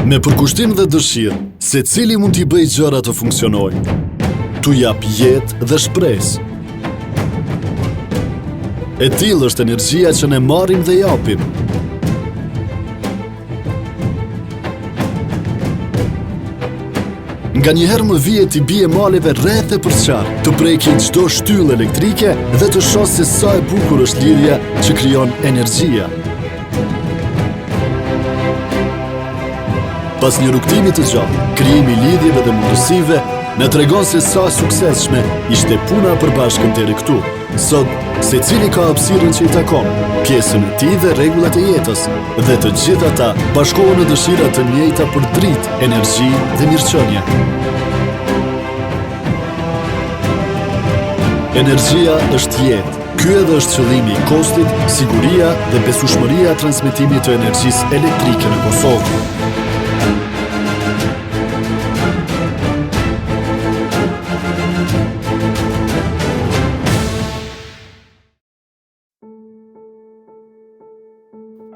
Me përkushtim dhe dëshirë, se cili mund t'i bëj gjëra të funksionojnë. Tu jap jetë dhe shpresë. E tillë është energjia që ne marrim dhe japim. Nga njëherë më vihet t'i bie maleve rreth e përçar, të preki çdo shtyllë elektrike dhe të shoh se sa e bukur është lidhja që krijon energjia. Pas një rrugtimi të gjatë, krijimi i lidhjeve dhe mundësive na tregon se sa suksesshme ishte puna e përbashkët deri këtu. Sot, secili ka hapësirën që i takon, pjesën e tij dhe rregullat e jetës, dhe të gjitha ata bashkohen në dëshira të njëjta për dritë, energji dhe mirëqenie. Energjia është jetë. Ky edhe është qëllimi i kostit, siguria dhe besueshmëria e transmetimit të energjisë elektrike në Kosovë.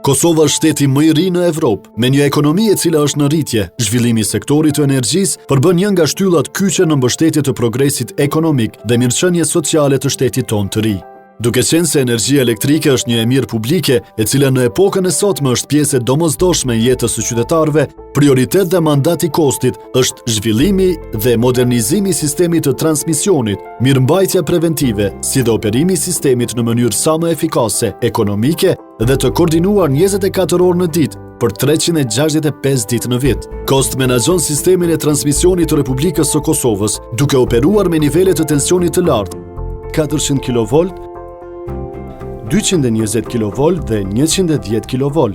Kosova është shteti më i ri në Evropë, me një ekonomi e cila është në rritje. Zhvillimi i sektorit të energjisë përbën një nga shtyllat kyçe në mbështetje të progresit ekonomik dhe mirëqenies sociale të shtetit tonë të ri. Duke qenë se energjia elektrike është një e mirë publike, e cila në epokën e sotme është pjesë e domosdoshme e jetës së qytetarëve, prioritet dhe mandat i kostit është zhvillimi dhe modernizimi i sistemit të transmisionit, mirëmbajtja preventive, si dhe operimi i sistemit në mënyrë sa më efikase, ekonomike dhe të koordinuar 24 orë në ditë për 365 ditë në vit. Kost menaxhon sistemin e transmisionit të Republikës së Kosovës, duke operuar me nivele të tensionit të lartë, 400 kV, 220 kV dhe 110 kV.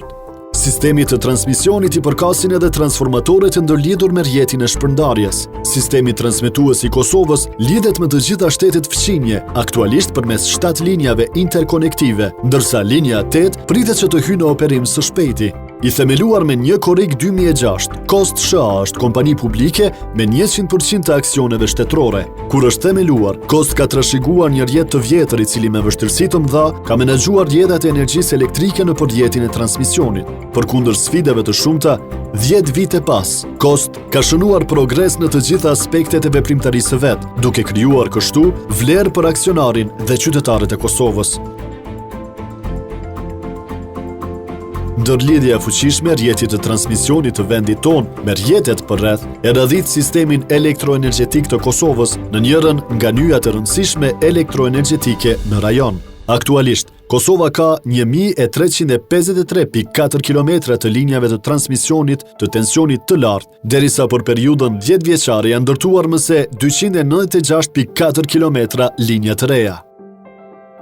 Sistemi të transmisionit i përkasin edhe transformatorët e ndërlidhur me rrjetin e shpërndarjes. Sistemi transmetues i Kosovës lidhet me të gjitha shtetet fqinje, aktualisht përmes 7 linjave interkonektive, ndërsa linja 8 pritet që të hyjë në operim së shpejti. I themeluar me 1 korrik 2006, Kost S.A. është kompani publike me 100% të aksioneve shtetërore. Kur është themeluar, Kost ka trashëguar një rrjet të vjetër i cili me vështirësi të mëdha ka menaxhuar rrjetat e energjisë elektrike në rrjetin e transmisionit. Përkundër sfidave të shumta, 10 vite pas, Kost ka shënuar progres në të gjitha aspektet e veprimtarisë së vet, duke krijuar kështu vlerë për aksionarin dhe qytetarët e Kosovës. Ndërlidhja e fuqishme e rrjetit të transmisionit të vendit tonë me rrjetet përreth e radhit sistemin elektroenergjetik të Kosovës në njërin nga nyjat e rëndësishme elektroenergjetike në rajon. Aktualisht, Kosova ka 1353.4 km të linjave të transmisionit të tensionit të lartë, derisa për periudhën 10 vjeçare janë ndërtuar më se 296.4 km linja të reja.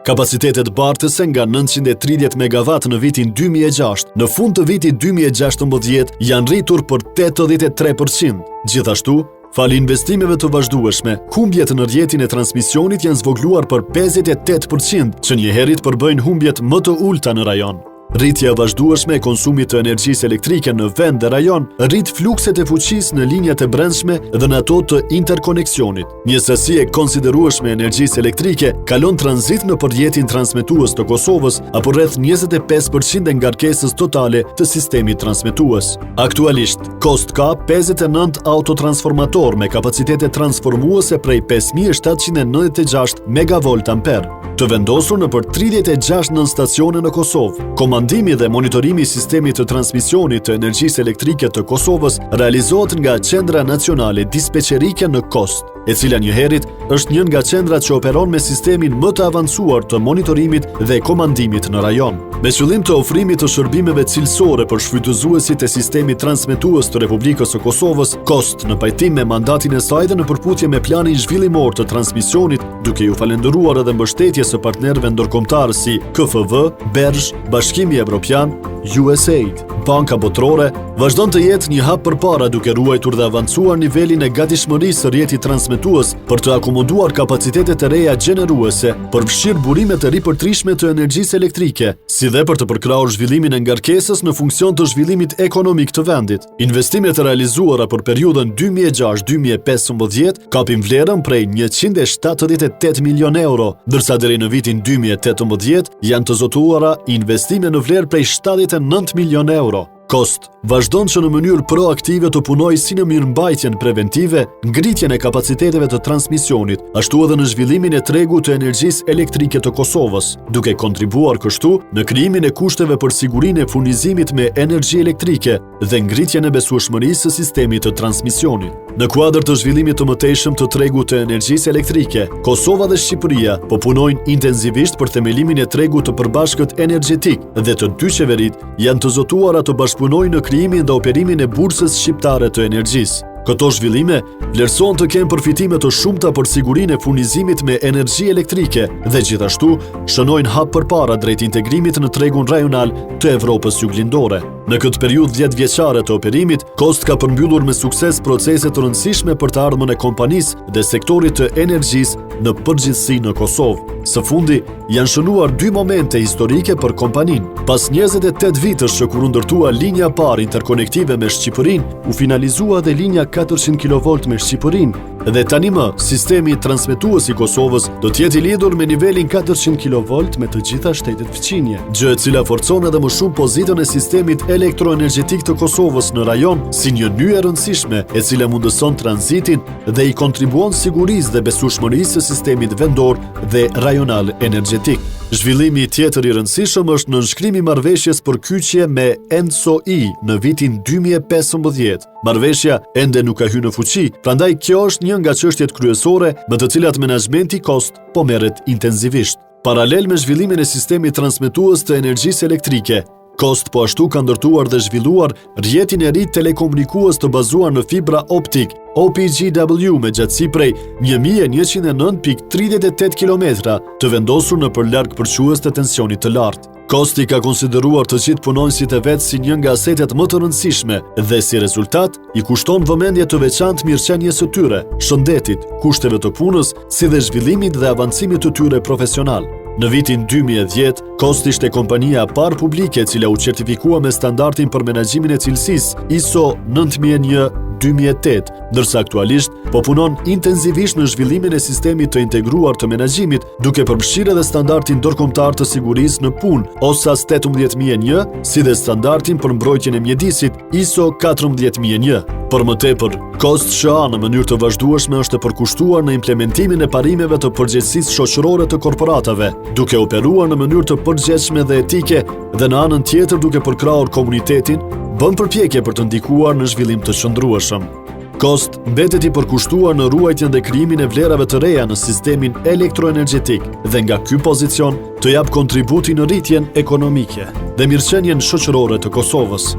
Kapacitetet bartëse nga 930 MW në vitin 2006, në fund të vitit 2016 janë rritur për 83%. Gjithashtu, fali investimeve të vazhdueshme, humbjet në rrjetin e transmisionit janë zvogluar për 58%, që njëherët përbëjnë humbjet më të ulta në rajon. Rritja vazhdueshme e konsumit të energjisë elektrike në vend dhe rajon rrit flukset e fuqisë në linjat e brendshme dhe në ato të interkoneksionit. Një sasi e konsiderueshme e energjisë elektrike kalon tranzit në rrjetin transmetues të Kosovës apo rreth 25% e ngarkesës totale të sistemit transmetues. Aktualisht, Kost ka 59 autotransformator me kapacitete transformuese prej 5796 MVA, të vendosur në për 36 nën stacione në Kosovë. Komandimi dhe monitorimi i sistemit të transmisionit të energjisë elektrike të Kosovës realizohet nga Qendra Nacionale Dispeqerike në Kost, e cila njëherët është një nga qendrat që operon me sistemin më të avancuar të monitorimit dhe komandimit në rajon. Me qëllim të ofrimit të shërbimeve cilësore për shfrytëzuesit e sistemit transmetues të Republikës së Kosovës, Kost në pajtim me mandatin e saj dhe në përputhje me planin zhvillimor të transmisionit, duke ju falendëruar edhe mbështetjes së partnerëve ndërkombëtar si KFV, Bergh, Bashkimi Evropian, USAID. Banka Botërore vazhdon të jetë një hap përpara duke ruajtur dhe avancuar nivelin e gatishmërisë së rrjetit transmetues për të akomoduar kapacitetet e reja gjeneruese për fshirë burimet e ripërtrishme të energjisë elektrike, si dhe për të përkrahur zhvillimin e ngarkesës në funksion të zhvillimit ekonomik të vendit. Investimet e realizuara për periudhën 2006-2015 kapin vlerën prej 178 milion euro, ndërsa deri në vitin 2018 janë të zotuara investime në vlerë prej 79 milion euro. Cost vazhdon që në mënyrë proaktive të punojë si në mirëmbajtjen preventive, ngritjen e kapaciteteve të transmisionit, ashtu edhe në zhvillimin e tregut të energjisë elektrike të Kosovës, duke kontribuar kështu në krijimin e kushteve për sigurinë e furnizimit me energji elektrike dhe ngritjen e besueshmërisë së sistemit të transmisionit. Në kuadër të zhvillimit të mëtejshëm të tregut të energjisë elektrike, Kosova dhe Shqipëria po punojnë intensivisht për themelimin e tregut të përbashkët energjetik dhe të dy qeverit janë të zotuara të bashkëpunojnë në krijimin dhe operimin e bursës shqiptare të energjisë. Këto zhvillime vlerësohen të kenë përfitime të shumta për sigurinë e furnizimit me energji elektrike dhe gjithashtu shënojnë hap përpara drejt integrimit në tregun rajonal të Evropës juglindore. Në këtë periudhë 10 vjeçare të operimit, Cost ka përmbyllur me sukses procese të rëndësishme për të ardhmen e kompanisë dhe sektorit të energjisë në përgjithësi në Kosovë. Së fundi, janë shënuar 2 momente historike për kompaninë. Pas 28 vitësh që kur u ndërtua linja e parë interkonektive me Shqipërinë, u finalizua dhe linja 400 kV me Shqipërinë, dhe tani më, sistemi transmetues i Kosovës do të jetë i lidhur me nivelin 400 kV me të gjitha shtetet fqinje, gjë e cila forcon edhe më shumë pozitën e sistemit elektroenergjetik të Kosovës në rajon si një nyje e rëndësishme e cila mundëson tranzitin dhe i kontribuon sigurisë dhe besueshmërisë së sistemit vendor dhe rajonal energjetik. Zhvillimi tjetër i rëndësishëm është nënshkrimi i marrëveshjes për kyçje me ENTSO-I në vitin 2015. Marrëveshja ende nuk ka hyrë në fuqi, prandaj kjo është një nga çështjet kryesore me të cilat menaxhmenti Cost po merret intensivisht. Paralel me zhvillimin e sistemit transmetues të energjisë elektrike, Cost po ashtu ka ndërtuar dhe zhvilluar rrjetin e ri telekomunikues të bazuar në fibra optik, OPGW me gjatësi prej 1109.38 km të vendosur në përlarg përquës të tensionit të lartë. Costi ka konsideruar të gjithë punonësit e vetë si një nga asetet më të rëndësishme dhe si rezultat i kushton vëmendje të veçantë mirëqenies së tyre, shëndetit, kushteve të punës, si dhe zhvillimit dhe avancimit të tyre profesional. Në vitin 2010, Cost ishte kompania e parë publike e cila u certifikua me standardin për menaxhimin e cilësisë ISO 9001-2008, ndërsa aktualisht po punon intensivisht në zhvillimin e sistemit të integruar të menaxhimit, duke përfshirë edhe standardin ndërkombëtar të sigurisë në punë OSAS 18001, si dhe standardin për mbrojtjen e mjedisit ISO 14001. Për më tepër, Cost SHA në mënyrë të vazhdueshme është e përkushtuar në implementimin e parimeve të përgjegjësisë shoqërore të korporatave, duke operuar në mënyrë të përgjegjshme dhe etike dhe në anën tjetër duke përkrahur komunitetin, bën përpjekje për të ndikuar në zhvillim të qëndrueshëm. Cost mbetet i përkushtuar në ruajtjen dhe krijimin e vlerave të reja në sistemin elektroenergjetik dhe nga ky pozicion të jap kontributi në rritjen ekonomike dhe mirëqenien shoqërore të Kosovës.